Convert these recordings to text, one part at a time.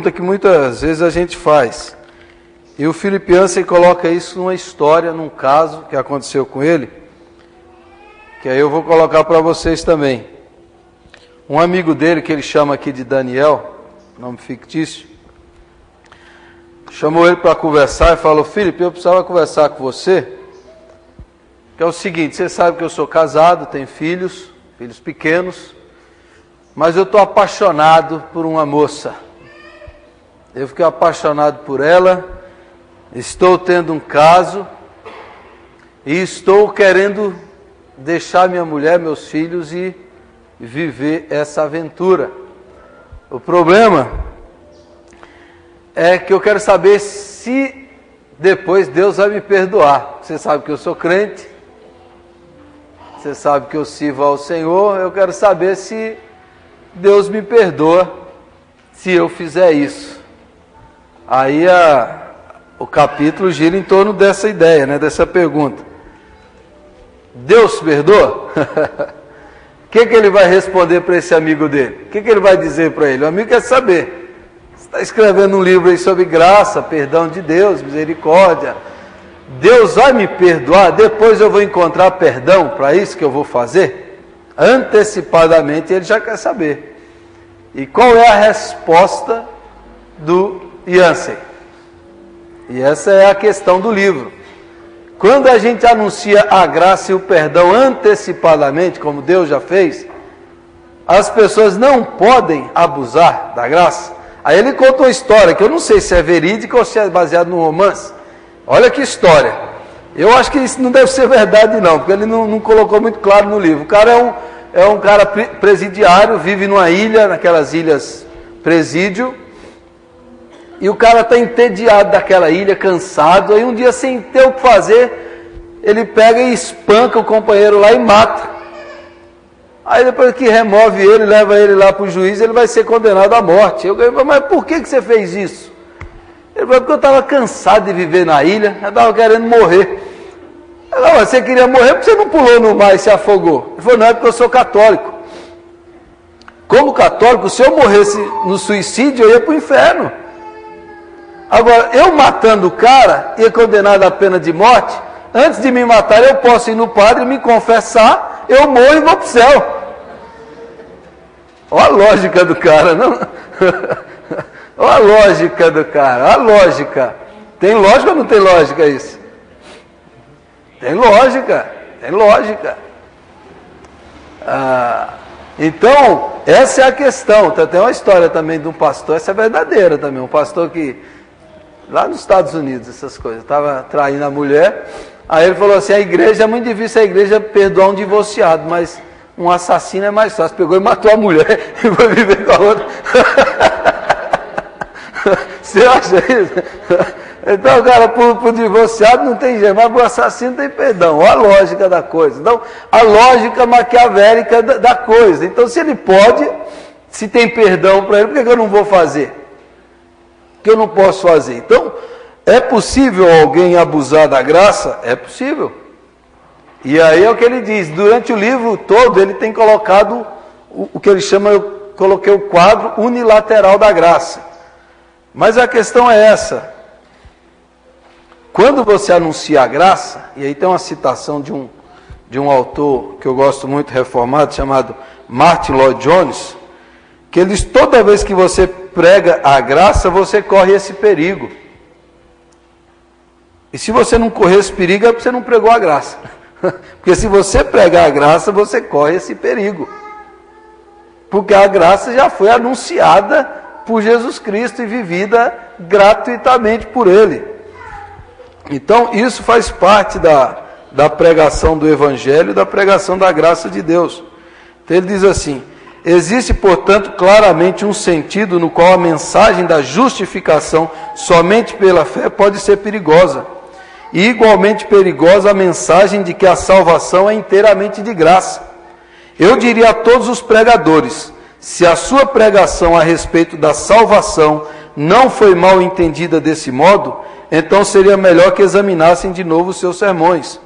pergunta que muitas vezes a gente faz. E o Philip Yancey coloca isso numa história, num caso que aconteceu com ele, que aí eu vou colocar para vocês também. Um amigo dele, que ele chama aqui de Daniel, nome fictício, chamou ele para conversar e falou: Philip, eu precisava conversar com você, que é o seguinte, você sabe que eu sou casado, tenho filhos pequenos, mas eu estou apaixonado por uma moça. Eu fiquei apaixonado por ela, estou tendo um caso e estou querendo deixar minha mulher, meus filhos e viver essa aventura. O problema é que eu quero saber se depois Deus vai me perdoar. Você sabe que eu sou crente, você sabe que eu sirvo ao Senhor, eu quero saber se Deus me perdoa se eu fizer isso. Aí o capítulo gira em torno dessa ideia, né, dessa pergunta. Deus perdoa? O que ele vai responder para esse amigo dele? O que ele vai dizer para ele? O amigo quer saber. Você está escrevendo um livro aí sobre graça, perdão de Deus, misericórdia. Deus vai me perdoar? Depois eu vou encontrar perdão para isso que eu vou fazer? Antecipadamente ele já quer saber. E qual é a resposta do Yancey? E essa é a questão do livro. Quando a gente anuncia a graça e o perdão antecipadamente, como Deus já fez, as pessoas não podem abusar da graça. Aí ele conta uma história, que eu não sei se é verídica ou se é baseado num romance. Olha que história. Eu acho que isso não deve ser verdade não, porque ele não colocou muito claro no livro. O cara é um cara presidiário, vive numa ilha, naquelas ilhas presídio, e o cara está entediado daquela ilha, cansado, aí um dia sem ter o que fazer, ele pega e espanca o companheiro lá e mata. Aí depois que remove ele, leva ele lá para o juiz, ele vai ser condenado à morte. Eu falei, mas por que você fez isso? Ele falou, porque eu estava cansado de viver na ilha, eu estava querendo morrer. Eu falei, você queria morrer porque você não pulou no mar e se afogou? Ele falou, não, é porque eu sou católico. Como católico, se eu morresse no suicídio, eu ia para o inferno. Agora, eu matando o cara, ia condenado à pena de morte, antes de me matar, eu posso ir no padre, me confessar, eu morro e vou para o céu. Olha a lógica do cara, não? Olha a lógica do cara, olha a lógica. Tem lógica ou não tem lógica isso? Tem lógica, tem lógica. Então, essa é a questão. Tem uma história também de um pastor, essa é verdadeira também, um pastor que, lá nos Estados Unidos, essas coisas, estava traindo a mulher, aí ele falou assim, a igreja, é muito difícil a igreja perdoar um divorciado, mas um assassino é mais fácil, pegou e matou a mulher e foi viver com a outra. Você acha isso? Então, cara, por divorciado não tem jeito, mas por assassino tem perdão. Olha a lógica da coisa. Então, a lógica maquiavélica da coisa. Então, se ele pode, se tem perdão para ele, por que eu não vou fazer? Que eu não posso fazer. Então, é possível alguém abusar da graça? É possível. E aí é o que ele diz, durante o livro todo ele tem colocado o que ele chama, eu coloquei o quadro unilateral da graça. Mas a questão é essa, quando você anuncia a graça, e aí tem uma citação de um autor que eu gosto muito, reformado, chamado Martin Lloyd Jones, que ele diz, toda vez que você prega a graça, você corre esse perigo. E se você não correr esse perigo, é porque você não pregou a graça. Porque se você pregar a graça, você corre esse perigo. Porque a graça já foi anunciada por Jesus Cristo e vivida gratuitamente por Ele. Então, isso faz parte da pregação do Evangelho, da pregação da graça de Deus. Então, ele diz assim, existe, portanto, claramente um sentido no qual a mensagem da justificação somente pela fé pode ser perigosa. E igualmente perigosa a mensagem de que a salvação é inteiramente de graça. Eu diria a todos os pregadores, se a sua pregação a respeito da salvação não foi mal entendida desse modo, então seria melhor que examinassem de novo os seus sermões.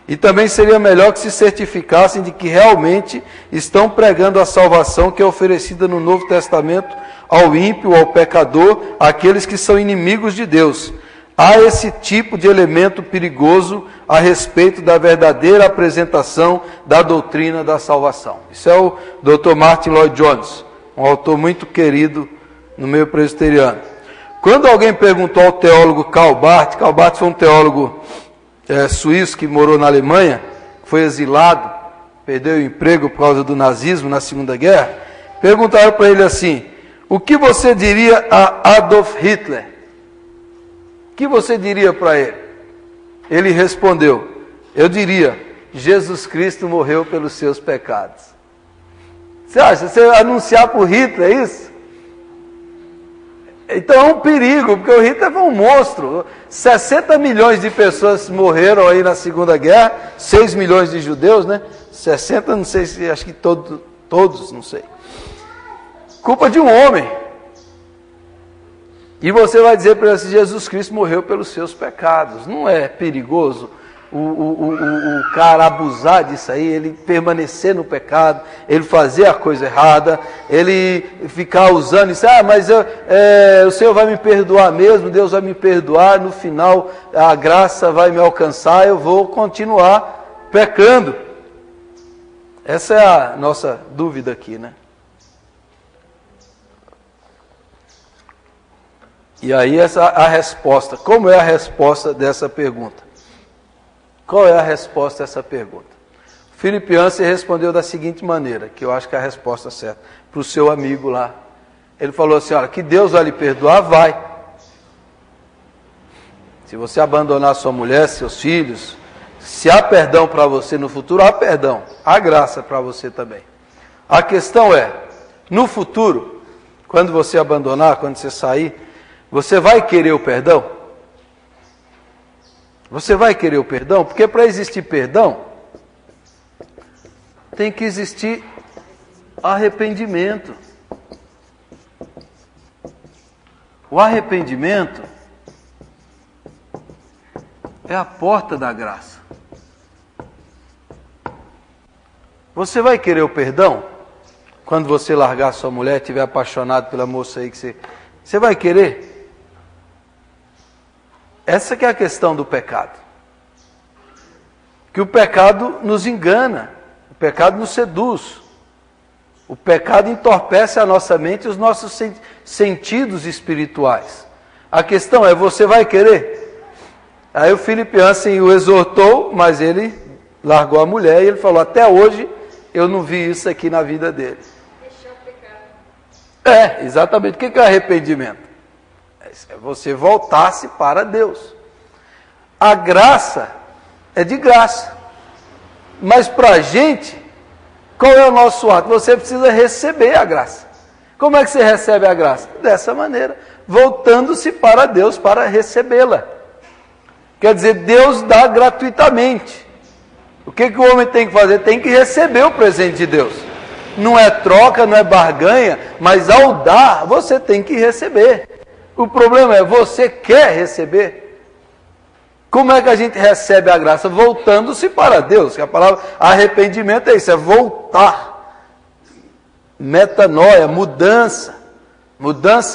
E também seria melhor que se certificassem de que realmente estão pregando a salvação que é oferecida no Novo Testamento ao ímpio, ao pecador, àqueles que são inimigos de Deus. Há esse tipo de elemento perigoso a respeito da verdadeira apresentação da doutrina da salvação. Isso é o Dr. Martin Lloyd Jones, um autor muito querido no meio presbiteriano. Quando alguém perguntou ao teólogo Karl Barth foi um teólogo suíço que morou na Alemanha, foi exilado, perdeu o emprego por causa do nazismo na Segunda Guerra, perguntaram para ele assim: o que você diria a Adolf Hitler? O que você diria para ele? Ele respondeu: eu diria, Jesus Cristo morreu pelos seus pecados. Você acha? Você anunciar por Hitler, é isso? Então é um perigo, porque o Hitler foi um monstro. 60 milhões de pessoas morreram aí na Segunda Guerra, 6 milhões de judeus, né? 60, não sei se, acho que todos, não sei. Culpa de um homem. E você vai dizer para ele assim: Jesus Cristo morreu pelos seus pecados. Não é perigoso o cara abusar disso aí, ele permanecer no pecado, ele fazer a coisa errada, ele ficar usando isso, mas o Senhor vai me perdoar mesmo, Deus vai me perdoar, no final a graça vai me alcançar, eu vou continuar pecando. Essa é a nossa dúvida aqui, né? E aí a resposta, como é a resposta dessa pergunta? Qual é a resposta a essa pergunta? Philip Yancey respondeu da seguinte maneira, que eu acho que é a resposta certa, para o seu amigo lá. Ele falou assim: olha, que Deus vai lhe perdoar, vai. Se você abandonar sua mulher, seus filhos, se há perdão para você no futuro, há perdão, há graça para você também. A questão é, no futuro, quando você abandonar, quando você sair, você vai querer o perdão? Você vai querer o perdão? Porque para existir perdão, tem que existir arrependimento. O arrependimento é a porta da graça. Você vai querer o perdão? Quando você largar sua mulher, estiver apaixonado pela moça aí que você vai querer? Essa que é a questão do pecado. Que o pecado nos engana, o pecado nos seduz. O pecado entorpece a nossa mente e os nossos sentidos espirituais. A questão é, você vai querer? Aí o Philip Yancey o exortou, mas ele largou a mulher e ele falou: até hoje eu não vi isso aqui na vida dele. Deixar o pecado. Exatamente. O que é arrependimento? É você voltar-se para Deus. A graça é de graça. Mas para a gente, qual é o nosso ato? Você precisa receber a graça. Como é que você recebe a graça? Dessa maneira, voltando-se para Deus para recebê-la. Quer dizer, Deus dá gratuitamente. O que o homem tem que fazer? Tem que receber o presente de Deus. Não é troca, não é barganha, mas ao dar, você tem que receber. O problema é, você quer receber? Como é que a gente recebe a graça? Voltando-se para Deus, que a palavra arrependimento é isso, é voltar. Metanoia, mudança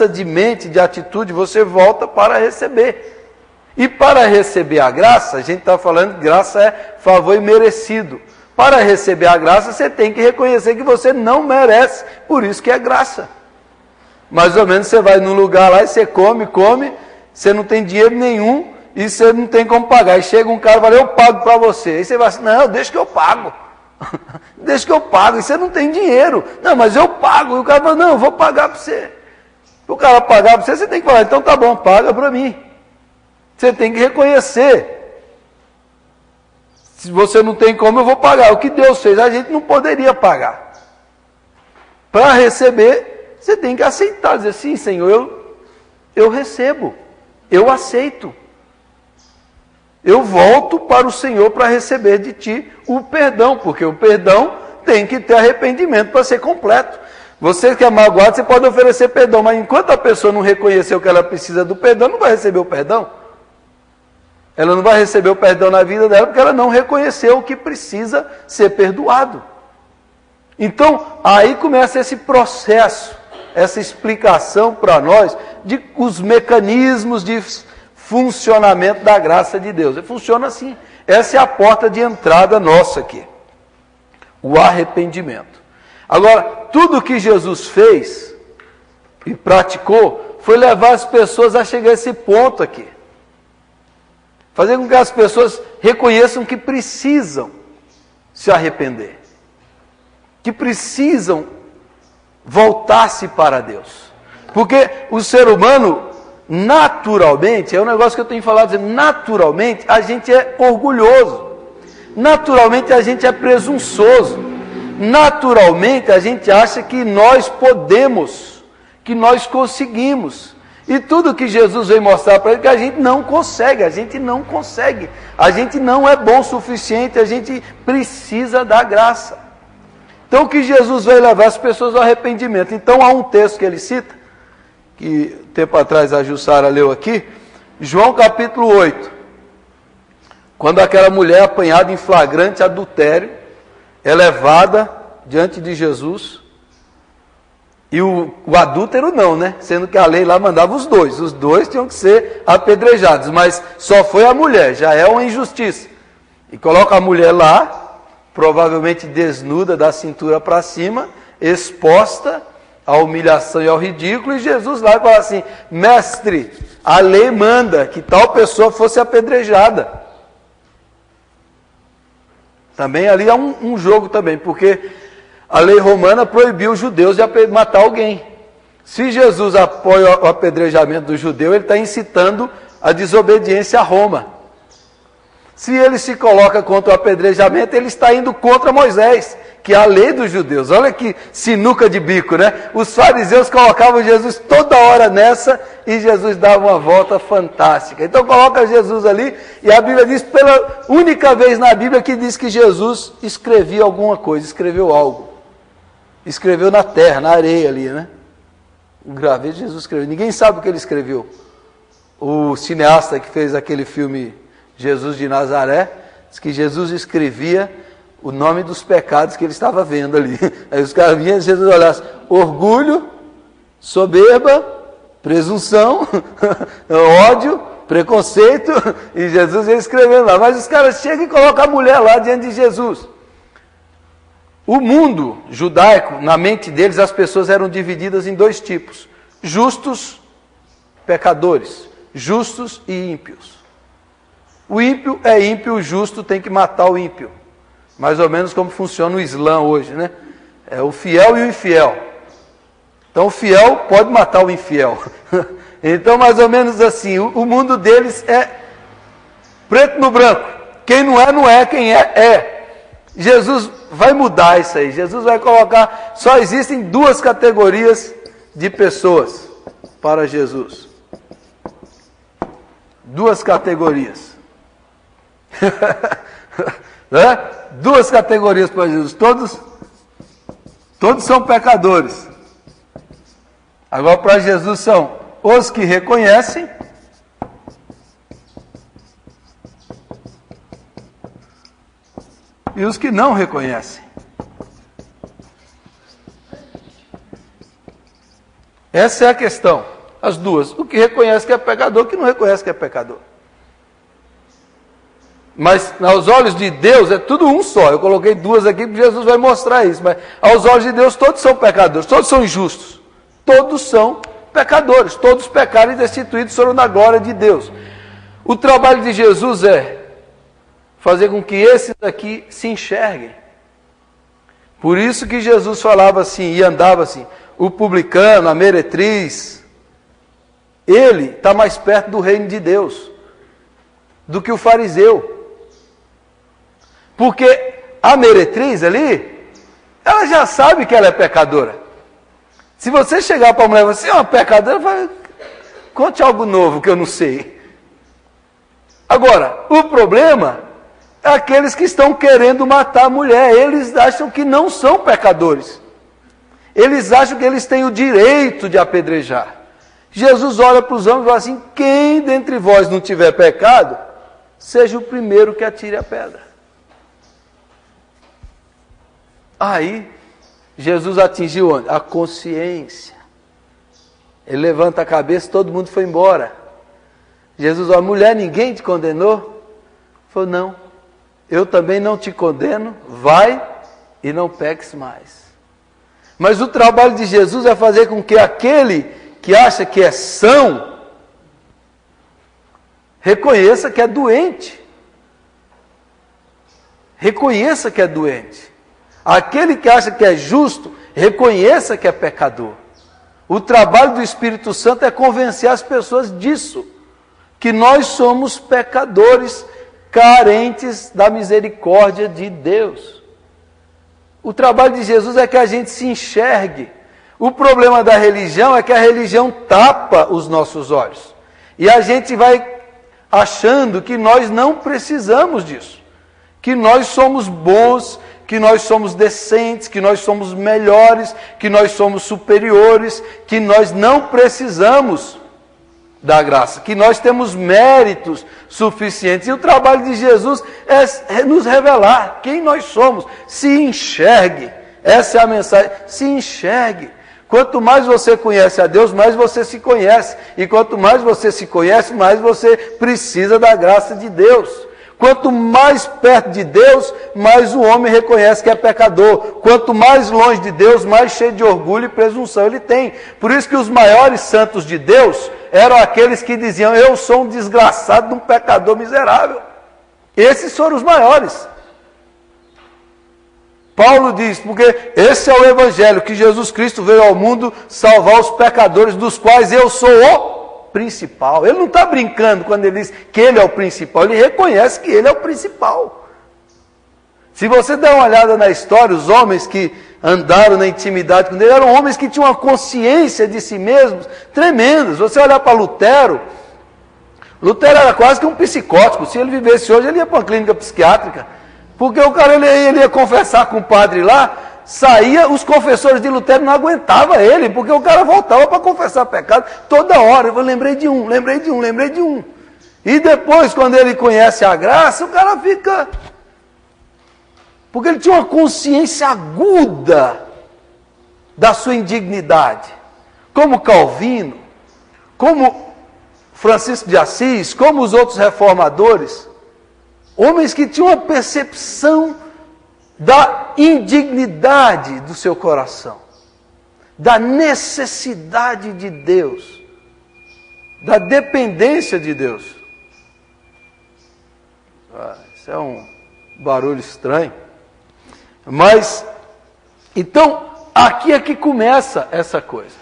de mente, de atitude, você volta para receber. E para receber a graça, a gente está falando que graça é favor imerecido. Para receber a graça, você tem que reconhecer que você não merece, por isso que é graça. Mais ou menos você vai num lugar lá e você come, você não tem dinheiro nenhum e você não tem como pagar. E chega um cara e fala: eu pago para você. Aí você vai assim: não, deixa que eu pago. Deixa que eu pago. E você não tem dinheiro. Não, mas eu pago. E o cara fala: não, eu vou pagar para você. O cara pagar para você, você tem que falar: então tá bom, paga para mim. Você tem que reconhecer. Se você não tem como, eu vou pagar. O que Deus fez, a gente não poderia pagar. Para receber, você tem que aceitar, dizer: sim, Senhor, eu recebo, eu aceito. Eu volto para o Senhor para receber de Ti o perdão, porque o perdão tem que ter arrependimento para ser completo. Você que é magoado, você pode oferecer perdão, mas enquanto a pessoa não reconheceu que ela precisa do perdão, não vai receber o perdão. Ela não vai receber o perdão na vida dela, porque ela não reconheceu que precisa ser perdoado. Então, aí começa esse processo essa explicação para nós de os mecanismos de funcionamento da graça de Deus. Funciona assim. Essa é a porta de entrada nossa aqui. O arrependimento. Agora, tudo que Jesus fez e praticou foi levar as pessoas a chegar a esse ponto aqui. Fazer com que as pessoas reconheçam que precisam se arrepender. Que precisam voltar-se para Deus. Porque o ser humano, naturalmente, é um negócio que eu tenho falado, naturalmente a gente é orgulhoso. Naturalmente a gente é presunçoso. Naturalmente a gente acha que nós podemos, que nós conseguimos. E tudo que Jesus veio mostrar para ele, que a gente não consegue, a gente não é bom o suficiente, a gente precisa da graça. Então o que Jesus veio levar as pessoas ao arrependimento. Então há um texto que ele cita, que tempo atrás a Jussara leu aqui, João capítulo 8, quando aquela mulher apanhada em flagrante adultério, é levada diante de Jesus, e o adúltero não, né? Sendo que a lei lá mandava os dois tinham que ser apedrejados, mas só foi a mulher, já é uma injustiça. E coloca a mulher lá, provavelmente desnuda da cintura para cima, exposta à humilhação e ao ridículo, e Jesus lá fala assim: mestre, a lei manda que tal pessoa fosse apedrejada. Também ali há um jogo também, porque a lei romana proibiu os judeus de matar alguém. Se Jesus apoia o apedrejamento do judeu, ele está incitando a desobediência a Roma. Se ele se coloca contra o apedrejamento, ele está indo contra Moisés, que é a lei dos judeus. Olha que sinuca de bico, né? Os fariseus colocavam Jesus toda hora nessa e Jesus dava uma volta fantástica. Então coloca Jesus ali e a Bíblia diz, pela única vez na Bíblia que diz que Jesus escrevia alguma coisa, escreveu algo. Escreveu na terra, na areia ali, né? O graveto Jesus escreveu. Ninguém sabe o que ele escreveu. O cineasta que fez aquele filme Jesus de Nazaré, diz que Jesus escrevia o nome dos pecados que ele estava vendo ali. Aí os caras vinham e Jesus olhasse: orgulho, soberba, presunção, ódio, preconceito, e Jesus ia escrevendo lá. Mas os caras chegam e colocam a mulher lá diante de Jesus. O mundo judaico, na mente deles, as pessoas eram divididas em dois tipos: justos, pecadores, justos e ímpios. O ímpio é ímpio, o justo tem que matar o ímpio. Mais ou menos como funciona o Islã hoje, né? É o fiel e o infiel. Então o fiel pode matar o infiel. Então mais ou menos assim, o mundo deles é preto no branco. Quem não é, quem é. Jesus vai mudar isso aí. Jesus vai colocar, só existem duas categorias de pessoas para Jesus. Duas categorias. Né? Duas categorias para Jesus. Todos são pecadores. Agora para Jesus são os que reconhecem e os que não reconhecem. Essa é a questão. As duas. O que reconhece que é pecador, o que não reconhece que é pecador. Mas aos olhos de Deus é tudo um só. Eu coloquei duas aqui porque Jesus vai mostrar isso. Mas aos olhos de Deus todos são pecadores, todos são injustos. Todos são pecadores, todos pecaram e destituídos foram da glória de Deus. O trabalho de Jesus é fazer com que esses aqui se enxerguem. Por isso que Jesus falava assim e andava assim: o publicano, a meretriz, ele está mais perto do reino de Deus do que o fariseu. Porque a meretriz ali, ela já sabe que ela é pecadora. Se você chegar para a mulher e falar, você é uma pecadora, fala, conte algo novo que eu não sei. Agora, o problema é aqueles que estão querendo matar a mulher. Eles acham que não são pecadores. Eles acham que eles têm o direito de apedrejar. Jesus olha para os homens e fala assim: quem dentre vós não tiver pecado, seja o primeiro que atire a pedra. Aí, Jesus atingiu onde? A consciência. Ele levanta a cabeça, todo mundo foi embora. Jesus falou: mulher, ninguém te condenou? Ele falou: não, eu também não te condeno, vai e não peques mais. Mas o trabalho de Jesus é fazer com que aquele que acha que é são, reconheça que é doente. Reconheça que é doente. Aquele que acha que é justo, reconheça que é pecador. O trabalho do Espírito Santo é convencer as pessoas disso, que nós somos pecadores carentes da misericórdia de Deus. O trabalho de Jesus é que a gente se enxergue. O problema da religião é que a religião tapa os nossos olhos. E a gente vai achando que nós não precisamos disso. Que nós somos bons, que nós somos decentes, que nós somos melhores, que nós somos superiores, que nós não precisamos da graça, que nós temos méritos suficientes. E o trabalho de Jesus é nos revelar quem nós somos. Se enxergue. Essa é a mensagem. Se enxergue. Quanto mais você conhece a Deus, mais você se conhece. E quanto mais você se conhece, mais você precisa da graça de Deus. Quanto mais perto de Deus, mais o homem reconhece que é pecador. Quanto mais longe de Deus, mais cheio de orgulho e presunção ele tem. Por isso que os maiores santos de Deus eram aqueles que diziam: eu sou um desgraçado, um pecador miserável. Esses foram os maiores. Paulo diz, porque esse é o Evangelho, que Jesus Cristo veio ao mundo salvar os pecadores, dos quais eu sou o principal. Ele não está brincando quando ele diz que ele é o principal, ele reconhece que ele é o principal. Se você der uma olhada na história, os homens que andaram na intimidade com ele eram homens que tinham uma consciência de si mesmos tremenda. Se você olhar para Lutero era quase que um psicótico. Se ele vivesse hoje, ele ia para uma clínica psiquiátrica. Porque o cara ele ia confessar com o padre lá, saía, os confessores de Lutero não aguentavam ele, porque o cara voltava para confessar pecado toda hora. Eu lembrei de um. E depois, quando ele conhece a graça, o cara fica... Porque ele tinha uma consciência aguda da sua indignidade. Como Calvino, como Francisco de Assis, como os outros reformadores. Homens que tinham uma percepção da indignidade do seu coração, da necessidade de Deus, da dependência de Deus. Isso é um barulho estranho. Mas, então, aqui é que começa essa coisa.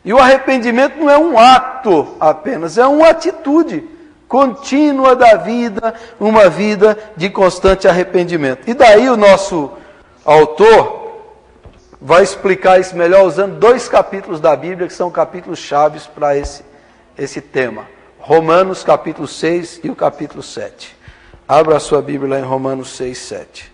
E o arrependimento não é um ato apenas, é uma atitude contínua da vida, uma vida de constante arrependimento. E daí o nosso autor vai explicar isso melhor usando 2 capítulos da Bíblia, que são capítulos chaves para esse tema. Romanos capítulo 6 e o capítulo 7. Abra a sua Bíblia lá em Romanos 6, 7.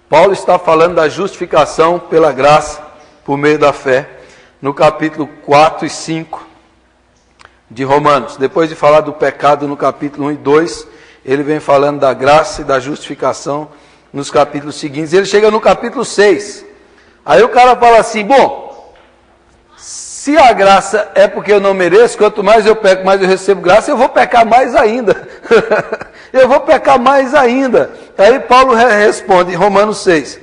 Paulo está falando da justificação pela graça, por meio da fé, no capítulo 4 e 5 de Romanos. Depois de falar do pecado no capítulo 1 e 2, ele vem falando da graça e da justificação nos capítulos seguintes. Ele chega no capítulo 6. Aí o cara fala assim: bom, se a graça é porque eu não mereço, quanto mais eu peco, mais eu recebo graça, eu vou pecar mais ainda. Eu vou pecar mais ainda. Aí Paulo responde em Romanos 6.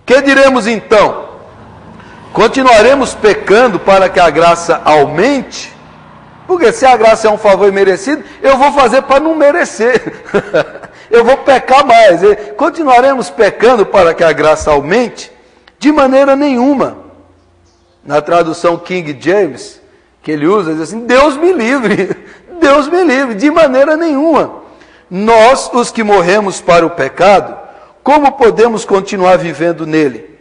Que diremos então? Continuaremos pecando para que a graça aumente? Porque se a graça é um favor imerecido, eu vou fazer para não merecer. Eu vou pecar mais. Continuaremos pecando para que a graça aumente? De maneira nenhuma. Na tradução King James, que ele usa, diz assim: Deus me livre. Deus me livre. De maneira nenhuma. Nós, os que morremos para o pecado, como podemos continuar vivendo nele?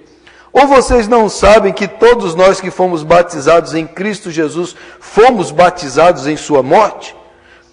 Ou vocês não sabem que todos nós que fomos batizados em Cristo Jesus, fomos batizados em sua morte?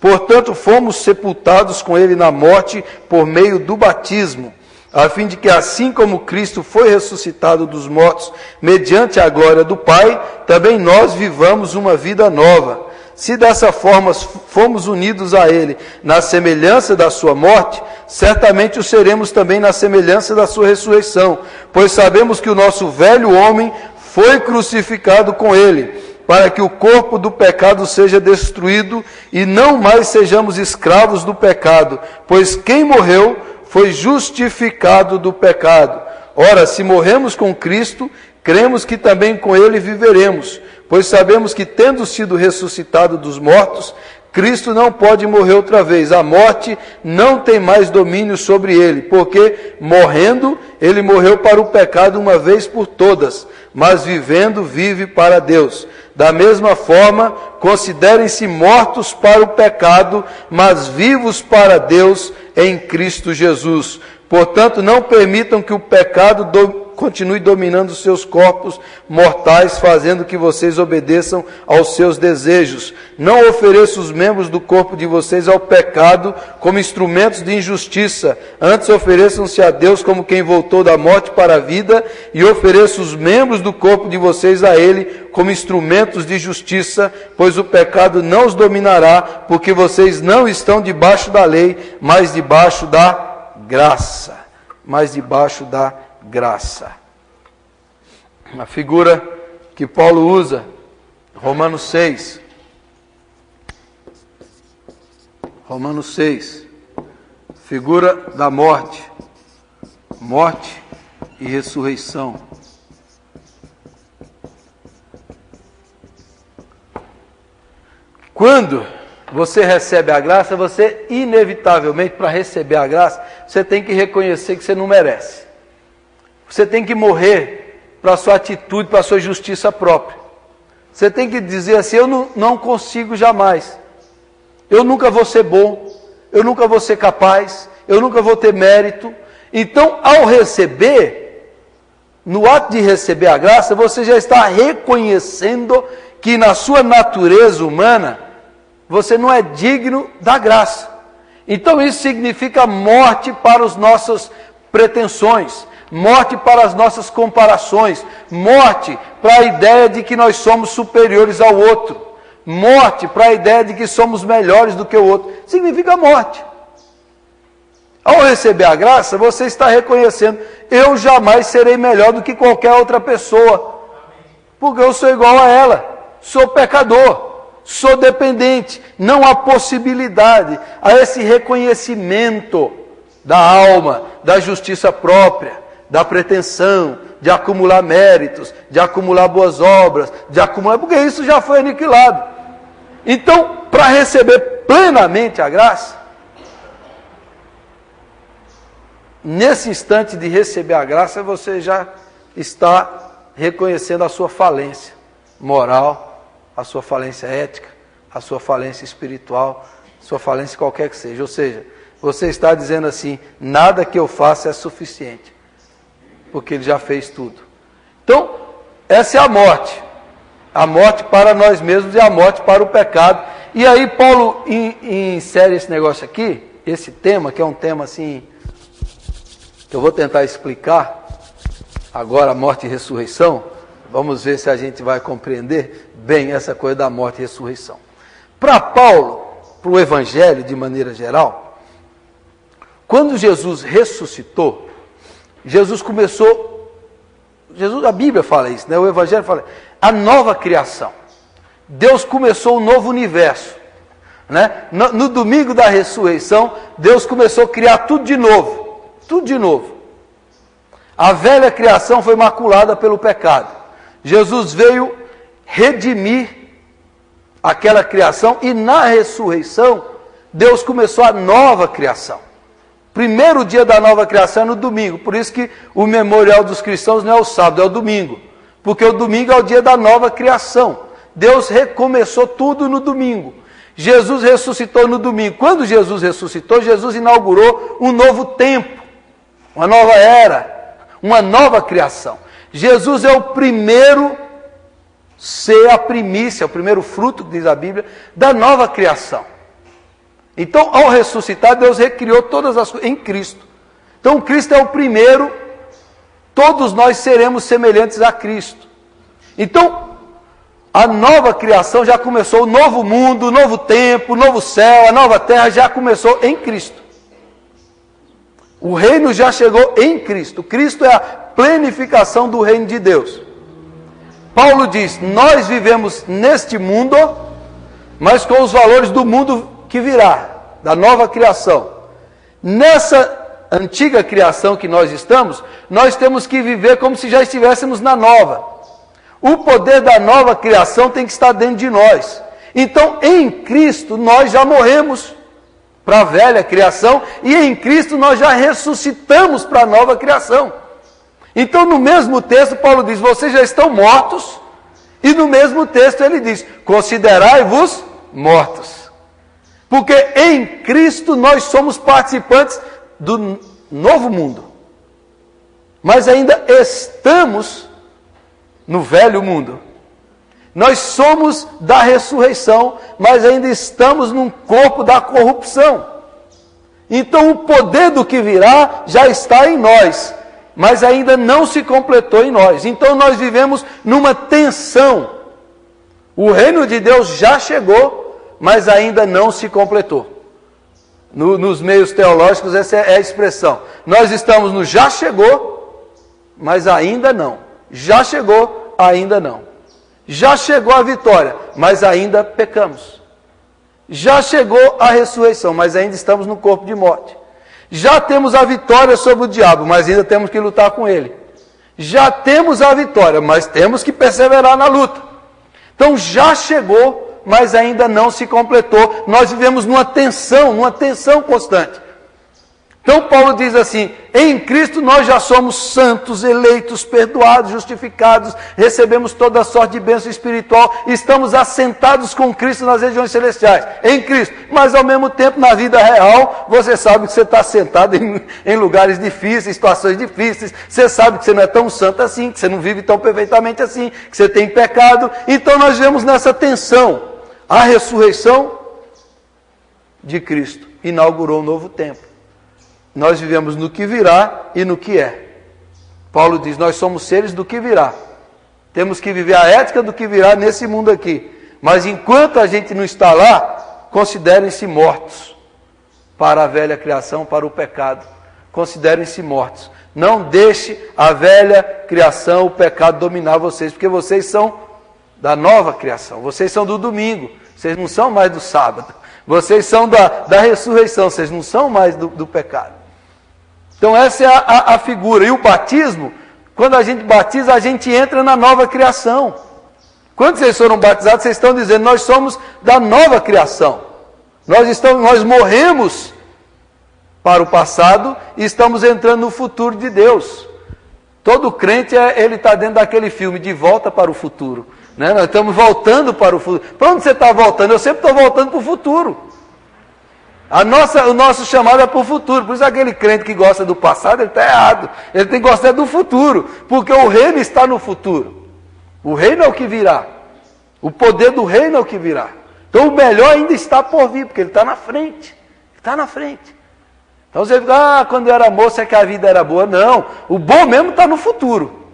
Portanto, fomos sepultados com ele na morte por meio do batismo, a fim de que assim como Cristo foi ressuscitado dos mortos, mediante a glória do Pai, também nós vivamos uma vida nova. se dessa forma fomos unidos a Ele na semelhança da sua morte, certamente o seremos também na semelhança da sua ressurreição, pois sabemos que o nosso velho homem foi crucificado com Ele, para que o corpo do pecado seja destruído e não mais sejamos escravos do pecado, pois quem morreu foi justificado do pecado. Ora, se morremos com Cristo, cremos que também com Ele viveremos, pois sabemos que, tendo sido ressuscitado dos mortos, Cristo não pode morrer outra vez. A morte não tem mais domínio sobre ele, porque, morrendo, ele morreu para o pecado uma vez por todas, mas vivendo, vive para Deus. Da mesma forma, considerem-se mortos para o pecado, mas vivos para Deus em Cristo Jesus. Portanto, não permitam que o pecado continue dominando seus corpos mortais, fazendo que vocês obedeçam aos seus desejos. Não ofereçam os membros do corpo de vocês ao pecado como instrumentos de injustiça. Antes ofereçam-se a Deus como quem voltou da morte para a vida, e ofereçam os membros do corpo de vocês a Ele como instrumentos de justiça, pois o pecado não os dominará, porque vocês não estão debaixo da lei, mas debaixo da graça. Mas debaixo da graça. A figura que Paulo usa, Romanos 6. Romanos 6. Figura da morte. Morte e ressurreição. Quando você recebe a graça, você inevitavelmente, para receber a graça, você tem que reconhecer que você não merece. Você tem que morrer para a sua atitude, para a sua justiça própria. Você tem que dizer assim, eu não consigo jamais. Eu nunca vou ser bom, eu nunca vou ser capaz, eu nunca vou ter mérito. Então, ao receber, no ato de receber a graça, você já está reconhecendo que na sua natureza humana, você não é digno da graça. Então isso significa morte para as nossas pretensões, morte para as nossas comparações, morte para a ideia de que nós somos superiores ao outro, morte para a ideia de que somos melhores do que o outro. Significa morte. Ao receber a graça, você está reconhecendo, eu jamais serei melhor do que qualquer outra pessoa, porque eu sou igual a ela, sou pecador. Sou dependente, não há possibilidade a esse reconhecimento da alma, da justiça própria, da pretensão, de acumular méritos, de acumular boas obras, porque isso já foi aniquilado. Então, para receber plenamente a graça, nesse instante de receber a graça, você já está reconhecendo a sua falência moral, a sua falência ética, a sua falência espiritual, a sua falência qualquer que seja. Ou seja, você está dizendo assim, nada que eu faça é suficiente, porque Ele já fez tudo. Então, essa é a morte para nós mesmos e a morte para o pecado. E aí Paulo insere esse negócio aqui, esse tema, que é um tema assim, que eu vou tentar explicar agora, a morte e ressurreição. Vamos ver se a gente vai compreender bem essa coisa da morte e ressurreição. Para Paulo, para o Evangelho de maneira geral, quando Jesus ressuscitou, a Bíblia fala isso, né? O Evangelho fala, a nova criação. Deus começou um novo universo. Né? No domingo da ressurreição, Deus começou a criar tudo de novo. Tudo de novo. A velha criação foi maculada pelo pecado. Jesus veio redimir aquela criação e na ressurreição, Deus começou a nova criação. Primeiro dia da nova criação é no domingo, por isso que o memorial dos cristãos não é o sábado, é o domingo. Porque o domingo é o dia da nova criação. Deus recomeçou tudo no domingo. Jesus ressuscitou no domingo. Quando Jesus ressuscitou, Jesus inaugurou um novo tempo, uma nova era, uma nova criação. Jesus é o primeiro ser, a primícia, o primeiro fruto, diz a Bíblia, da nova criação. Então, ao ressuscitar, Deus recriou todas as coisas em Cristo. Então, Cristo é o primeiro, todos nós seremos semelhantes a Cristo. Então, a nova criação já começou, o novo mundo, o novo tempo, o novo céu, a nova terra já começou em Cristo. O reino já chegou em Cristo. Cristo é a plenificação do reino de Deus. Paulo diz, nós vivemos neste mundo, mas com os valores do mundo que virá, da nova criação. Nessa antiga criação que nós estamos, nós temos que viver como se já estivéssemos na nova. O poder da nova criação tem que estar dentro de nós. Então, em Cristo, nós já morremos para a velha criação, e em Cristo nós já ressuscitamos para a nova criação. Então, no mesmo texto, Paulo diz, vocês já estão mortos, e no mesmo texto ele diz, considerai-vos mortos. Porque em Cristo nós somos participantes do novo mundo. Mas ainda estamos no velho mundo. Nós somos da ressurreição, mas ainda estamos num corpo da corrupção. Então o poder do que virá já está em nós, mas ainda não se completou em nós. Então nós vivemos numa tensão. O reino de Deus já chegou, mas ainda não se completou. Nos meios teológicos essa é a expressão. Nós estamos no já chegou, mas ainda não. Já chegou, ainda não. Já chegou a vitória, mas ainda pecamos. Já chegou a ressurreição, mas ainda estamos no corpo de morte. Já temos a vitória sobre o diabo, mas ainda temos que lutar com ele. Já temos a vitória, mas temos que perseverar na luta. Então já chegou, mas ainda não se completou. Nós vivemos numa tensão constante. Então Paulo diz assim, em Cristo nós já somos santos, eleitos, perdoados, justificados, recebemos toda sorte de bênção espiritual, estamos assentados com Cristo nas regiões celestiais, em Cristo. Mas ao mesmo tempo, na vida real, você sabe que você está sentado em lugares difíceis, situações difíceis, você sabe que você não é tão santo assim, que você não vive tão perfeitamente assim, que você tem pecado. Então nós vivemos nessa tensão. A ressurreição de Cristo inaugurou um novo tempo. Nós vivemos no que virá e no que é. Paulo diz, nós somos seres do que virá. Temos que viver a ética do que virá nesse mundo aqui. Mas enquanto a gente não está lá, considerem-se mortos para a velha criação, para o pecado. Considerem-se mortos. Não deixe a velha criação, o pecado dominar vocês, porque vocês são da nova criação. Vocês são do domingo. Vocês não são mais do sábado. Vocês são da ressurreição. Vocês não são mais do pecado. Então essa é a figura. E o batismo, quando a gente batiza, a gente entra na nova criação. Quando vocês foram batizados, vocês estão dizendo, nós somos da nova criação. Nós morremos para o passado e estamos entrando no futuro de Deus. Todo crente, ele está dentro daquele filme, De Volta para o Futuro. Né? Nós estamos voltando para o futuro. Para onde você está voltando? Eu sempre estou voltando para o futuro. O nosso chamado é para o futuro. Por isso aquele crente que gosta do passado, ele está errado. Ele tem que gostar do futuro. Porque o reino está no futuro. O reino é o que virá. O poder do reino é o que virá. Então o melhor ainda está por vir, porque ele está na frente. Está na frente. Então você fica, quando eu era moço é que a vida era boa. Não, o bom mesmo está no futuro.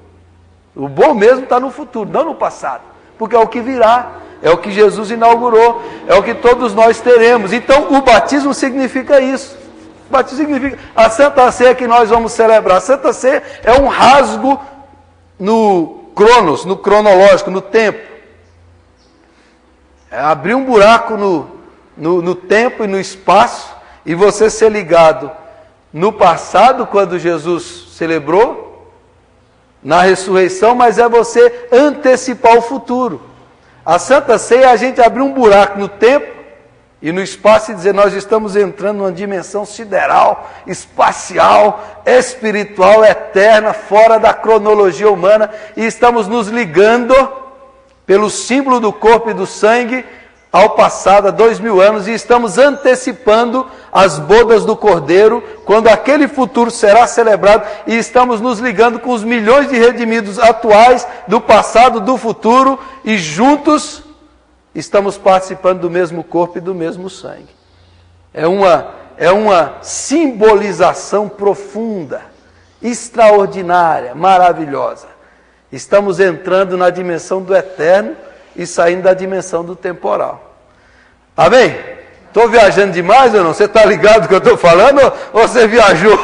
O bom mesmo está no futuro, não no passado. Porque é o que virá. É o que Jesus inaugurou, é o que todos nós teremos. Então, o batismo significa isso. O batismo significa a Santa Ceia que nós vamos celebrar. A Santa Ceia é um rasgo no cronos, no cronológico, no tempo. É abrir um buraco no tempo e no espaço e você ser ligado no passado, quando Jesus celebrou, na ressurreição, mas é você antecipar o futuro. A Santa Ceia é a gente abrir um buraco no tempo e no espaço e dizer, nós estamos entrando numa dimensão sideral, espacial, espiritual, eterna, fora da cronologia humana, e estamos nos ligando pelo símbolo do corpo e do sangue ao passado, há 2000 anos, e estamos antecipando as bodas do Cordeiro, quando aquele futuro será celebrado, e estamos nos ligando com os milhões de redimidos atuais, do passado, do futuro, e juntos estamos participando do mesmo corpo e do mesmo sangue. É uma simbolização profunda, extraordinária, maravilhosa. Estamos entrando na dimensão do eterno, e saindo da dimensão do temporal. Amém? Estou viajando demais ou não? Você está ligado no que eu estou falando? Ou você viajou?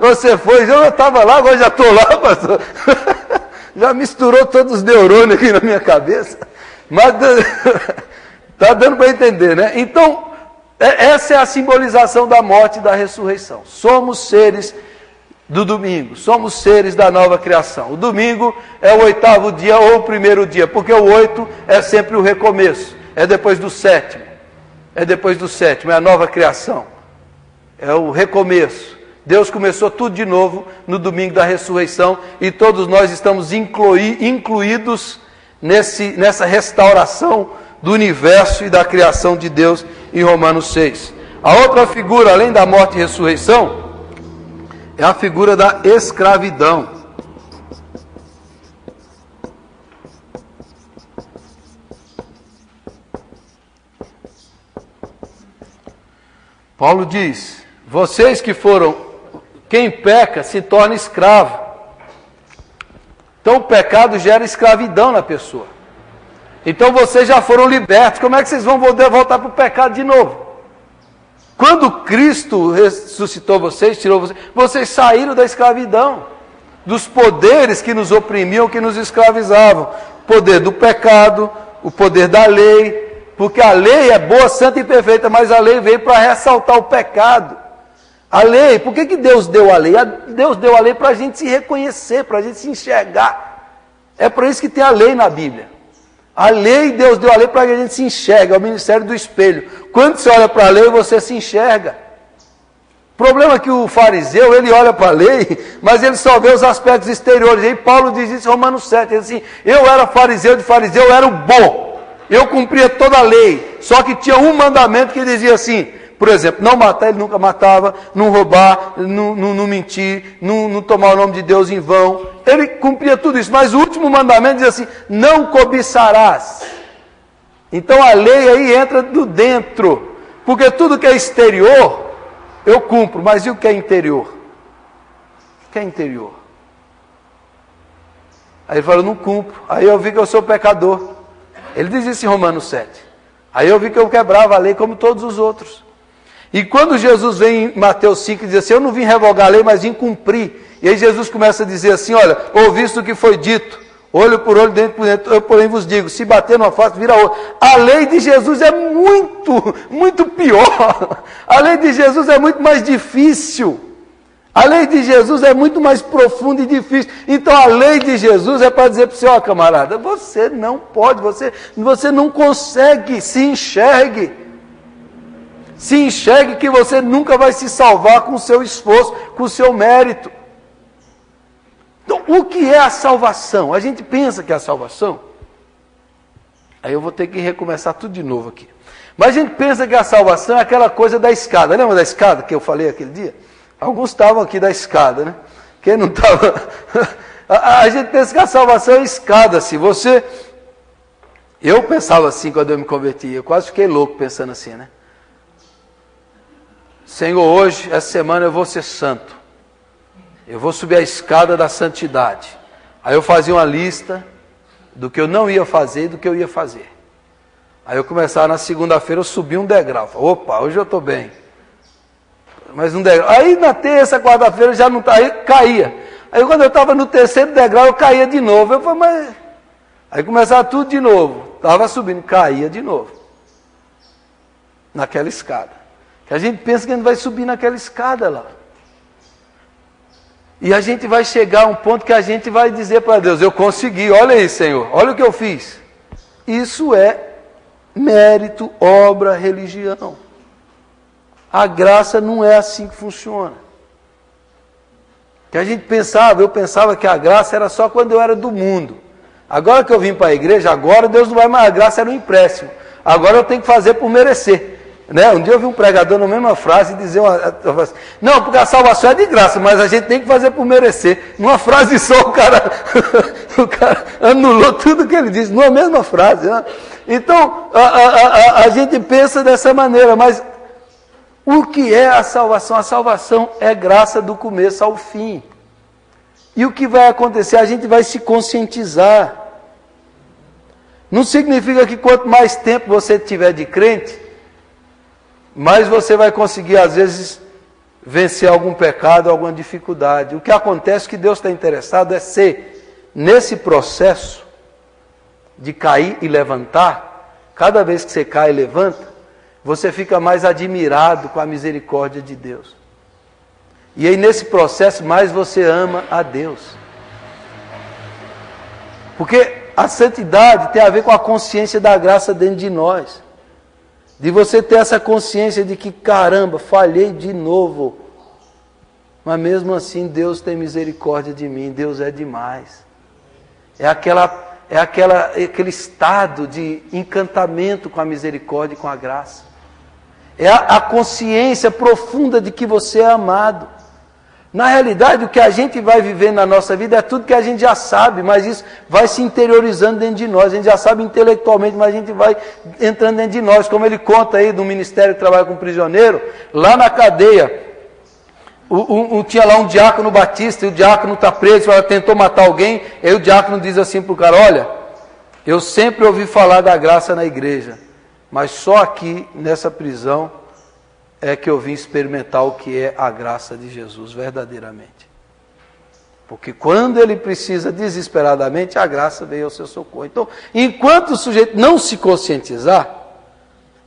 Você foi? Eu estava lá, agora já estou lá, pastor. Já misturou todos os neurônios aqui na minha cabeça. Mas está dando para entender, né? Então, essa é a simbolização da morte e da ressurreição. Somos seres do domingo, somos seres da nova criação. O domingo é o 8º dia ou o primeiro dia, porque o 8 é sempre o recomeço, é depois do 7º, é a nova criação, é o recomeço. Deus começou tudo de novo no domingo da ressurreição e todos nós estamos incluídos nessa restauração do universo e da criação de Deus em Romanos 6. A outra figura, além da morte e ressurreição, é a figura da escravidão. Paulo diz: vocês que foram, quem peca se torna escravo. Então o pecado gera escravidão na pessoa. Então vocês já foram libertos. Como é que vocês vão poder voltar para o pecado de novo? Quando Cristo ressuscitou vocês, tirou vocês, vocês saíram da escravidão, dos poderes que nos oprimiam, que nos escravizavam. O poder do pecado, o poder da lei, porque a lei é boa, santa e perfeita, mas a lei veio para ressaltar o pecado. A lei, por que Deus deu a lei? Deus deu a lei para a gente se reconhecer, para a gente se enxergar. É por isso que tem a lei na Bíblia. A lei, Deus deu a lei para que a gente se enxergue, é o ministério do espelho. Quando você olha para a lei, você se enxerga. O problema é que o fariseu, ele olha para a lei, mas ele só vê os aspectos exteriores. E aí Paulo diz isso em Romanos 7, ele diz assim: eu era fariseu de fariseu, eu era o bom. Eu cumpria toda a lei, só que tinha um mandamento que dizia assim, por exemplo, não matar, ele nunca matava, não roubar, não mentir, não tomar o nome de Deus em vão. Ele cumpria tudo isso, mas o último mandamento diz assim: não cobiçarás. Então a lei aí entra do dentro, porque tudo que é exterior, eu cumpro, mas e o que é interior? O que é interior? Aí ele fala: eu não cumpro. Aí eu vi que eu sou pecador. Ele diz isso em Romanos 7. Aí eu vi que eu quebrava a lei como todos os outros. E quando Jesus vem em Mateus 5 e diz assim: eu não vim revogar a lei, mas vim cumprir. E aí Jesus começa a dizer assim: olha, ouviste o que foi dito, olho por olho, dente por dente, eu porém vos digo, se bater numa face, vira outra. A lei de Jesus é muito pior. A lei de Jesus é muito mais difícil. A lei de Jesus é muito mais profunda e difícil. Então a lei de Jesus é para dizer para você: ó, camarada, você não pode, você não consegue, se enxergue. Se enxergue que você nunca vai se salvar com o seu esforço, com o seu mérito. Então, o que é a salvação? A gente pensa que é a salvação. Aí eu vou ter que recomeçar tudo de novo aqui. Mas a gente pensa que a salvação é aquela coisa da escada. Lembra da escada que eu falei aquele dia? Alguns estavam aqui da escada, né? Quem não estava... A gente pensa que a salvação é escada, assim. Eu pensava assim quando eu me converti. Eu quase fiquei louco pensando assim, né? Senhor, hoje, essa semana eu vou ser santo. Eu vou subir a escada da santidade. Aí eu fazia uma lista do que eu não ia fazer e do que eu ia fazer. Aí eu começava na segunda-feira, eu subi um degrau. Opa, hoje eu estou bem. Mas um degrau. Aí na terça, quarta-feira já não estava, aí caía. Aí quando eu estava no terceiro degrau, eu caía de novo. Eu falei, mas... Aí começava tudo de novo. Estava subindo, caía de novo. Naquela escada. Que a gente pensa que a gente vai subir naquela escada lá. E a gente vai chegar a um ponto que a gente vai dizer para Deus: eu consegui, olha aí, Senhor, olha o que eu fiz. Isso é mérito, obra, religião. A graça não é assim que funciona. Que a gente pensava, eu pensava que a graça era só quando eu era do mundo. Agora que eu vim para a igreja, agora Deus não vai mais, a graça era um empréstimo. Agora eu tenho que fazer por merecer. Né? Um dia eu vi um pregador na mesma frase dizer não, porque a salvação é de graça, mas a gente tem que fazer por merecer. Numa frase só o cara anulou tudo que ele disse, numa mesma frase. Né? Então a gente pensa dessa maneira, mas o que é a salvação? A salvação é graça do começo ao fim. E o que vai acontecer? A gente vai se conscientizar. Não significa que quanto mais tempo você tiver de crente, mais você vai conseguir, às vezes, vencer algum pecado, alguma dificuldade. O que acontece é que Deus está interessado é ser, nesse processo de cair e levantar, cada vez que você cai e levanta, você fica mais admirado com a misericórdia de Deus. E aí, nesse processo, mais você ama a Deus. Porque a santidade tem a ver com a consciência da graça dentro de nós. De você ter essa consciência de que, caramba, falhei de novo. Mas mesmo assim, Deus tem misericórdia de mim, Deus é demais. É aquele estado de encantamento com a misericórdia e com a graça. É a consciência profunda de que você é amado. Na realidade, o que a gente vai viver na nossa vida é tudo que a gente já sabe, mas isso vai se interiorizando dentro de nós. A gente já sabe intelectualmente, mas a gente vai entrando dentro de nós. Como ele conta aí do ministério que trabalha com prisioneiro, lá na cadeia, tinha lá um diácono batista, e o diácono está preso, tentou matar alguém, aí o diácono diz assim para o cara: olha, eu sempre ouvi falar da graça na igreja, mas só aqui, nessa prisão, é que eu vim experimentar o que é a graça de Jesus verdadeiramente. Porque quando ele precisa desesperadamente, a graça veio ao seu socorro. Então, enquanto o sujeito não se conscientizar,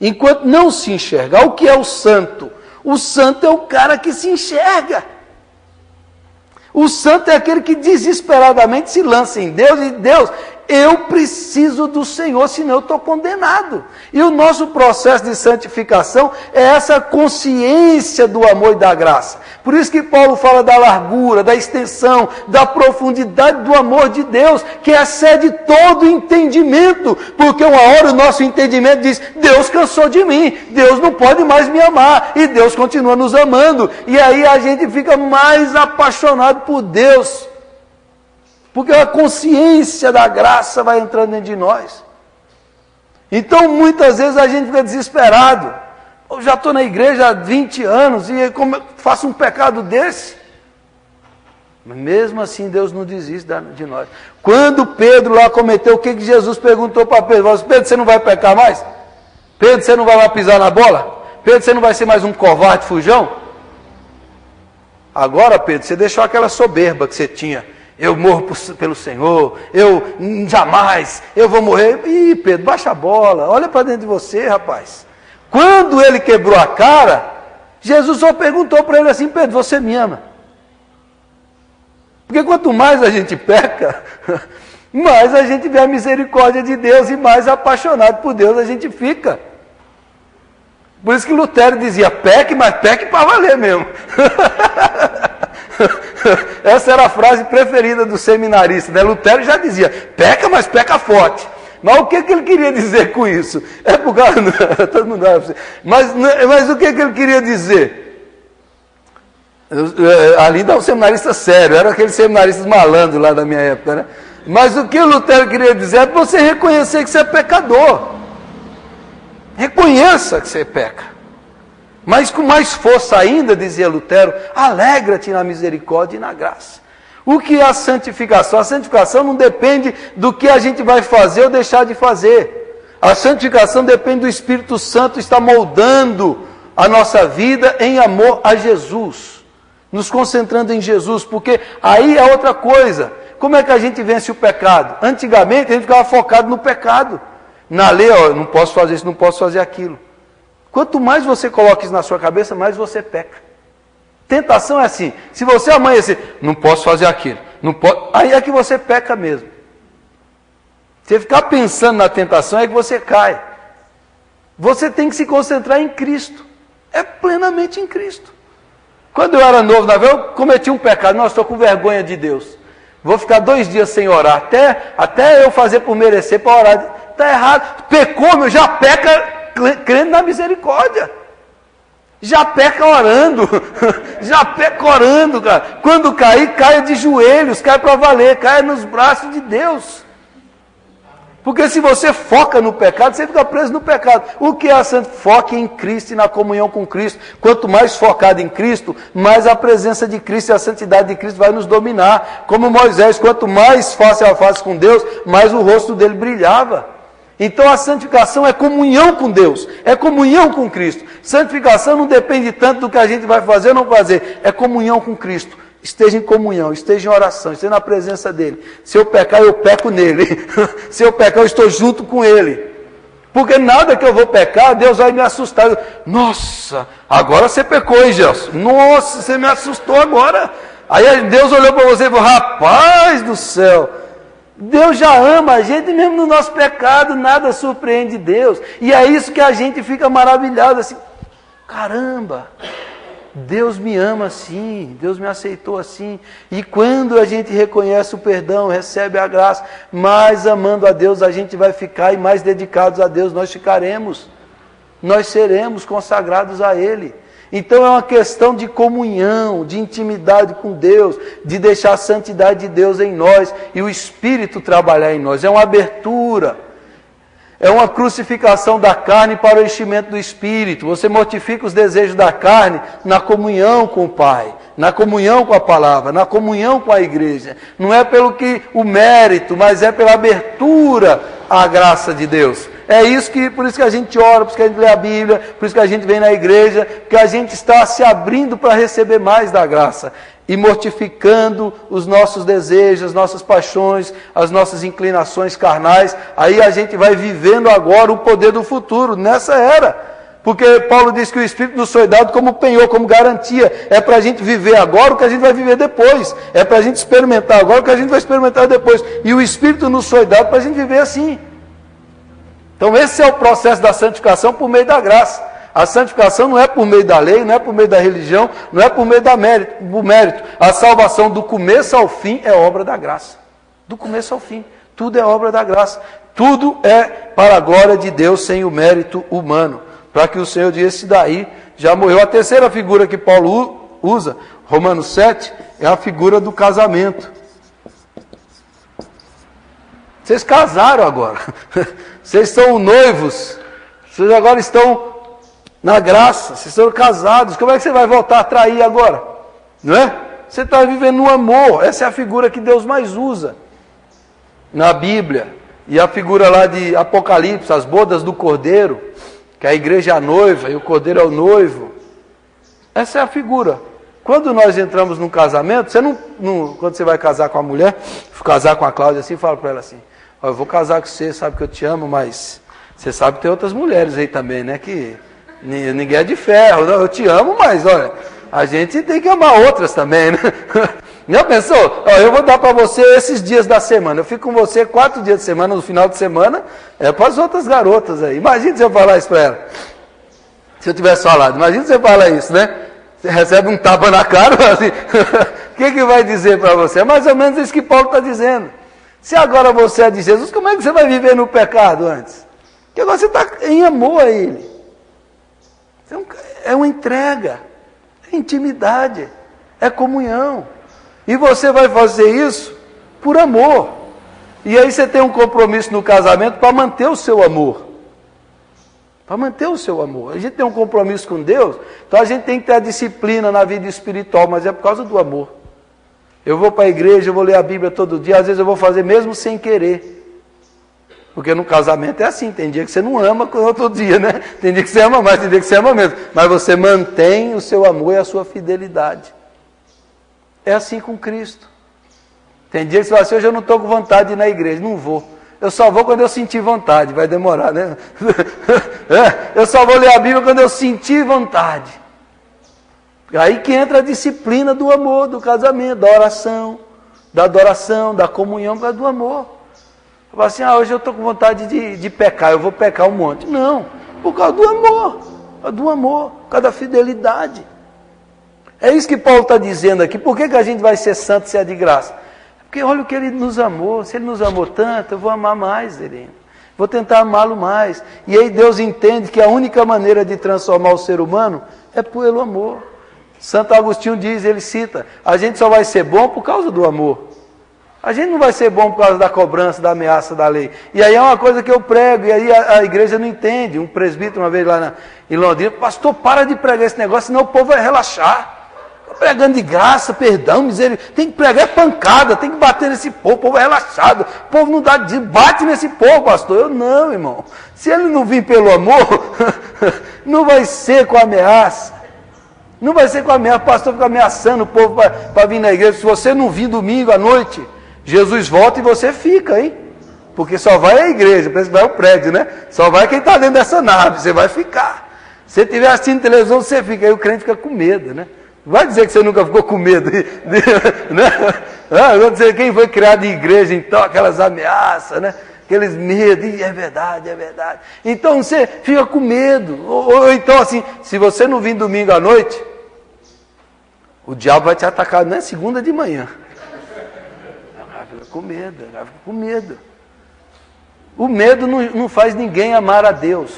enquanto não se enxergar, o que é o santo? O santo é o cara que se enxerga. O santo é aquele que desesperadamente se lança em Deus e Deus, eu preciso do Senhor, senão eu estou condenado. E o nosso processo de santificação é essa consciência do amor e da graça. Por isso que Paulo fala da largura, da extensão, da profundidade do amor de Deus, que excede todo entendimento. Porque uma hora o nosso entendimento diz: Deus cansou de mim, Deus não pode mais me amar, e Deus continua nos amando. E aí a gente fica mais apaixonado por Deus. Porque a consciência da graça vai entrando dentro de nós. Então, muitas vezes a gente fica desesperado. Eu já estou na igreja há 20 anos e como eu faço um pecado desse? Mas mesmo assim, Deus não desiste de nós. Quando Pedro lá cometeu, o que Jesus perguntou para Pedro? Pedro, você não vai pecar mais? Pedro, você não vai mais pisar na bola? Pedro, você não vai ser mais um covarde fujão? Agora, Pedro, você deixou aquela soberba que você tinha. Eu morro pelo Senhor, eu jamais, eu vou morrer. Ih, Pedro, baixa a bola, olha para dentro de você, rapaz. Quando ele quebrou a cara, Jesus só perguntou para ele assim: Pedro, você me ama? Porque quanto mais a gente peca, mais a gente vê a misericórdia de Deus e mais apaixonado por Deus a gente fica. Por isso que Lutero dizia: peque, mas peque para valer mesmo. Essa era a frase preferida do seminarista, né? Lutero já dizia: peca, mas peca forte. Mas o que ele queria dizer com isso? É por causa... Todo mundo... mas o que ele queria dizer? Ali dá um seminarista sério, era aqueles seminaristas malandros lá da minha época, né? Mas o que o Lutero queria dizer é para você reconhecer que você é pecador. Reconheça que você peca. Mas com mais força ainda, dizia Lutero, alegra-te na misericórdia e na graça. O que é a santificação? A santificação não depende do que a gente vai fazer ou deixar de fazer. A santificação depende do Espírito Santo estar moldando a nossa vida em amor a Jesus. Nos concentrando em Jesus, porque aí é outra coisa. Como é que a gente vence o pecado? Antigamente a gente ficava focado no pecado. Na lei, ó, não posso fazer isso, não posso fazer aquilo. Quanto mais você coloca isso na sua cabeça, mais você peca. Tentação é assim: se você amanhecer, não posso fazer aquilo, não posso, aí é que você peca mesmo. Você ficar pensando na tentação é que você cai. Você tem que se concentrar em Cristo. É plenamente em Cristo. Quando eu era novo, eu cometi um pecado. Nossa, estou com vergonha de Deus. Vou ficar 2 dias sem orar, até eu fazer por merecer para orar. Está errado. Pecou, meu, já peca crendo na misericórdia. Já peca orando. Já peca orando, cara. Quando cair, caia de joelhos, caia para valer, caia nos braços de Deus. Porque se você foca no pecado, você fica preso no pecado. O que é a santidade? Foque em Cristo e na comunhão com Cristo. Quanto mais focado em Cristo, mais a presença de Cristo e a santidade de Cristo vai nos dominar. Como Moisés, quanto mais face a face com Deus, mais o rosto dele brilhava. Então a santificação é comunhão com Deus, é comunhão com Cristo. Santificação não depende tanto do que a gente vai fazer ou não fazer, é comunhão com Cristo. Esteja em comunhão, esteja em oração, esteja na presença dEle. Se eu pecar, eu peco nele. Se eu pecar, eu estou junto com Ele. Porque nada que eu vou pecar, Deus vai me assustar. Nossa, agora você pecou, hein, Gelson? Nossa, você me assustou agora. Aí Deus olhou para você e falou, rapaz do céu, Deus já ama a gente, mesmo no nosso pecado, nada surpreende Deus. E é isso que a gente fica maravilhado, assim, caramba, Deus me ama assim, Deus me aceitou assim. E quando a gente reconhece o perdão, recebe a graça, mais amando a Deus a gente vai ficar, e mais dedicados a Deus nós ficaremos. Nós seremos consagrados a Ele. Então é uma questão de comunhão, de intimidade com Deus, de deixar a santidade de Deus em nós e o Espírito trabalhar em nós. É uma abertura, é uma crucificação da carne para o enchimento do Espírito. Você mortifica os desejos da carne na comunhão com o Pai, na comunhão com a palavra, na comunhão com a igreja. Não é pelo que o mérito, mas é pela abertura à graça de Deus. É isso que, por isso que a gente ora, por isso que a gente lê a Bíblia, por isso que a gente vem na igreja, porque a gente está se abrindo para receber mais da graça e mortificando os nossos desejos, as nossas paixões, as nossas inclinações carnais. Aí a gente vai vivendo agora o poder do futuro, nessa era. Porque Paulo diz que o Espírito nos foi dado como penhor, como garantia. É para a gente viver agora o que a gente vai viver depois. É para a gente experimentar agora o que a gente vai experimentar depois. E o Espírito nos foi dado para a gente viver assim. Então esse é o processo da santificação por meio da graça. A santificação não é por meio da lei, não é por meio da religião, não é por meio do mérito. A salvação do começo ao fim é obra da graça. Do começo ao fim. Tudo é obra da graça. Tudo é para a glória de Deus sem o mérito humano. Para que o Senhor diga, esse daí já morreu. A terceira figura que Paulo usa, Romanos 7, é a figura do casamento. Vocês casaram agora. Vocês são noivos. Vocês agora estão na graça. Vocês são casados. Como é que você vai voltar a trair agora? Não é? Você está vivendo no amor. Essa é a figura que Deus mais usa na Bíblia. E a figura lá de Apocalipse, as bodas do Cordeiro, que a igreja é a noiva e o Cordeiro é o noivo. Essa é a figura. Quando nós entramos num casamento, você não quando você vai casar com a mulher, casar com a Cláudia assim, fala para ela assim, eu vou casar com você, sabe que eu te amo, mas você sabe que tem outras mulheres aí também, né? Que ninguém é de ferro, não, eu te amo, mas olha, a gente tem que amar outras também, né? Já pensou? Eu vou dar para você esses dias da semana, eu fico com você 4 dias de semana, no final de semana, é para as outras garotas aí. Imagina se eu falar isso para ela. Se eu tivesse falado, imagina se você falar isso, né? Você recebe um tapa na cara, assim, o que vai dizer para você? É mais ou menos isso que Paulo está dizendo. Se agora você é de Jesus, como é que você vai viver no pecado antes? Porque agora você está em amor a Ele. É uma entrega, é intimidade, é comunhão. E você vai fazer isso por amor. E aí você tem um compromisso no casamento para manter o seu amor. Para manter o seu amor. A gente tem um compromisso com Deus, então a gente tem que ter a disciplina na vida espiritual, mas é por causa do amor. Eu vou para a igreja, eu vou ler a Bíblia todo dia, às vezes eu vou fazer mesmo sem querer. Porque no casamento é assim, tem dia que você não ama todo dia, né? Tem dia que você ama mais, tem dia que você ama menos. Mas você mantém o seu amor e a sua fidelidade. É assim com Cristo. Tem dia que você fala assim, hoje eu não estou com vontade de ir na igreja, não vou. Eu só vou quando eu sentir vontade, vai demorar, né? Eu só vou ler a Bíblia quando eu sentir vontade. Aí que entra a disciplina do amor, do casamento, da oração, da adoração, da comunhão, por causa do amor. Eu falo assim, hoje eu estou com vontade de pecar, eu vou pecar um monte. Não, por causa do amor, por causa da fidelidade. É isso que Paulo está dizendo aqui. Por que a gente vai ser santo se é de graça? Porque olha o que Ele nos amou. Se Ele nos amou tanto, eu vou amar mais Ele. Vou tentar amá-lo mais. E aí Deus entende que a única maneira de transformar o ser humano é pelo amor. Santo Agostinho diz, ele cita, a gente só vai ser bom por causa do amor. A gente não vai ser bom por causa da cobrança, da ameaça da lei. E aí é uma coisa que eu prego, e aí a igreja não entende. Um presbítero uma vez lá em Londrina, pastor, para de pregar esse negócio, senão o povo vai relaxar. pregando de graça, perdão, misericórdia. Tem que pregar pancada, tem que bater nesse povo, o povo é relaxado. O povo não dá de bate nesse povo, pastor. Eu não, irmão. Se ele não vir pelo amor, não vai ser com ameaça. Não vai ser com ameaça. O pastor fica ameaçando o povo para vir na igreja. Se você não vir domingo à noite, Jesus volta e você fica, hein? Porque só vai a igreja, parece que vai o prédio, né? Só vai quem está dentro dessa nave, você vai ficar. Se você estiver assistindo televisão, você fica. Aí o crente fica com medo, né? Vai dizer que você nunca ficou com medo, né? Vou dizer quem foi criado em igreja, então, aquelas ameaças, né? Aqueles medos, e é verdade, é verdade. Então você fica com medo. Ou então assim, se você não vir domingo à noite, o diabo vai te atacar, não é segunda de manhã. Fica com medo, fica com medo. O medo não faz ninguém amar a Deus.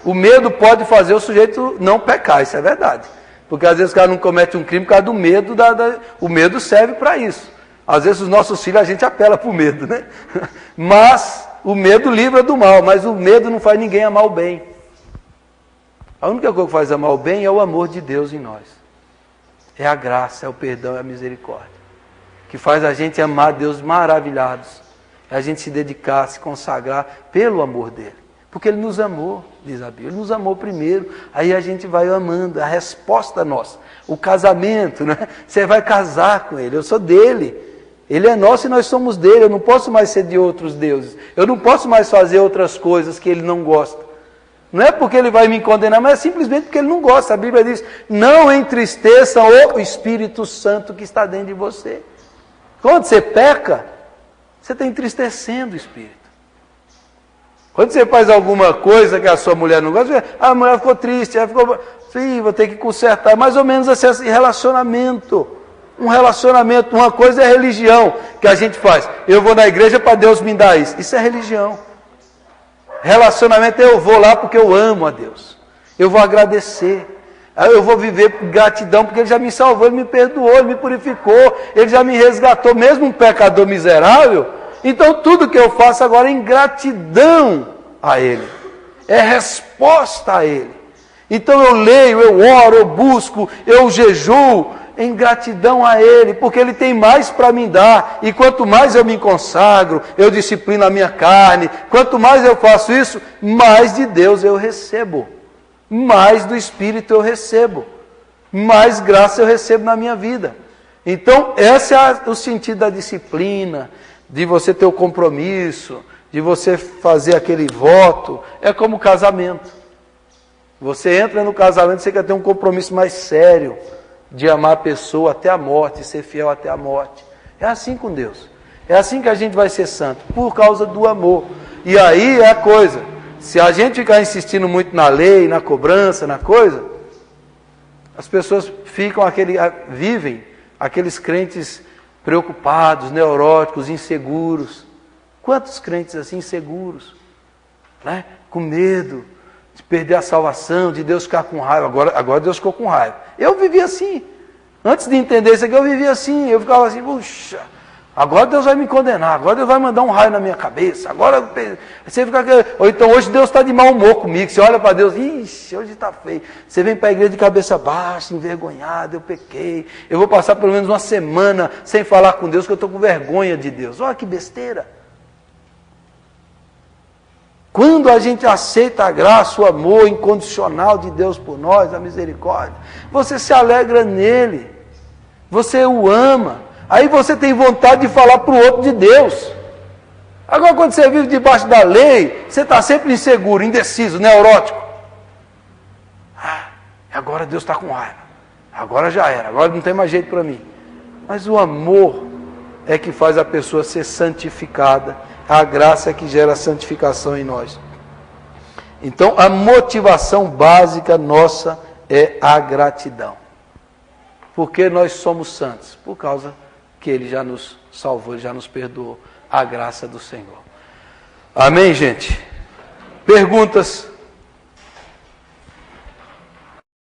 O medo pode fazer o sujeito não pecar, isso é verdade. Porque às vezes o cara não comete um crime por causa do medo, o medo serve para isso. Às vezes os nossos filhos a gente apela para o medo, né? Mas o medo livra do mal, mas o medo não faz ninguém amar o bem. A única coisa que faz amar o bem é o amor de Deus em nós. É a graça, é o perdão, é a misericórdia. Que faz a gente amar Deus maravilhados. É a gente se dedicar, se consagrar pelo amor dele. Porque ele nos amou, diz a Bíblia. Ele nos amou primeiro, aí a gente vai amando. A resposta nossa, o casamento, né? Você vai casar com ele, eu sou dele. Ele é nosso e nós somos dele. Eu não posso mais ser de outros deuses. Eu não posso mais fazer outras coisas que ele não gosta. Não é porque ele vai me condenar, mas é simplesmente porque ele não gosta. A Bíblia diz, não entristeça o Espírito Santo que está dentro de você. Quando você peca, você está entristecendo o Espírito. Quando você faz alguma coisa que a sua mulher não gosta, a mulher ficou triste, ela ficou, sim, vou ter que consertar. Mais ou menos assim, esse relacionamento. Um relacionamento, uma coisa é religião que a gente faz. Eu vou na igreja para Deus me dar isso. Isso é religião. Relacionamento é eu vou lá porque eu amo a Deus. Eu vou agradecer. Eu vou viver gratidão porque Ele já me salvou, Ele me perdoou, Ele me purificou, Ele já me resgatou, mesmo um pecador miserável. Então tudo que eu faço agora é em gratidão a Ele. É resposta a Ele. Então eu leio, eu oro, eu busco, eu jejuo em gratidão a Ele, porque Ele tem mais para me dar. E quanto mais eu me consagro, eu disciplino a minha carne, quanto mais eu faço isso, mais de Deus eu recebo. Mais do Espírito eu recebo. Mais graça eu recebo na minha vida. Então, esse é o sentido da disciplina, de você ter o compromisso, de você fazer aquele voto. É como casamento. Você entra no casamento, você quer ter um compromisso mais sério, de amar a pessoa até a morte, ser fiel até a morte. É assim com Deus. É assim que a gente vai ser santo, por causa do amor. E aí é a coisa, se a gente ficar insistindo muito na lei, na cobrança, na coisa, as pessoas vivem aqueles crentes preocupados, neuróticos, inseguros. Quantos crentes assim inseguros, né? Com medo de perder a salvação, de Deus ficar com raiva. Agora Deus ficou com raiva. Eu vivia assim. Antes de entender isso aqui, eu vivia assim. Eu ficava assim, puxa, agora Deus vai me condenar. Agora Deus vai mandar um raio na minha cabeça. Agora você fica... Ou então hoje Deus está de mau humor comigo. Você olha para Deus, ixi, hoje está feio. Você vem para a igreja de cabeça baixa, envergonhado, eu pequei. Eu vou passar pelo menos uma semana sem falar com Deus, porque eu estou com vergonha de Deus. Olha que besteira. Quando a gente aceita a graça, o amor incondicional de Deus por nós, a misericórdia, você se alegra nele, você o ama, aí você tem vontade de falar para o outro de Deus. Agora quando você vive debaixo da lei, você está sempre inseguro, indeciso, neurótico. Agora Deus está com raiva, agora já era, agora não tem mais jeito para mim. Mas o amor é que faz a pessoa ser santificada. A graça é que gera a santificação em nós. Então, a motivação básica nossa é a gratidão. Porque nós somos santos? Por causa que Ele já nos salvou, Ele já nos perdoou. A graça do Senhor. Amém, gente? Perguntas?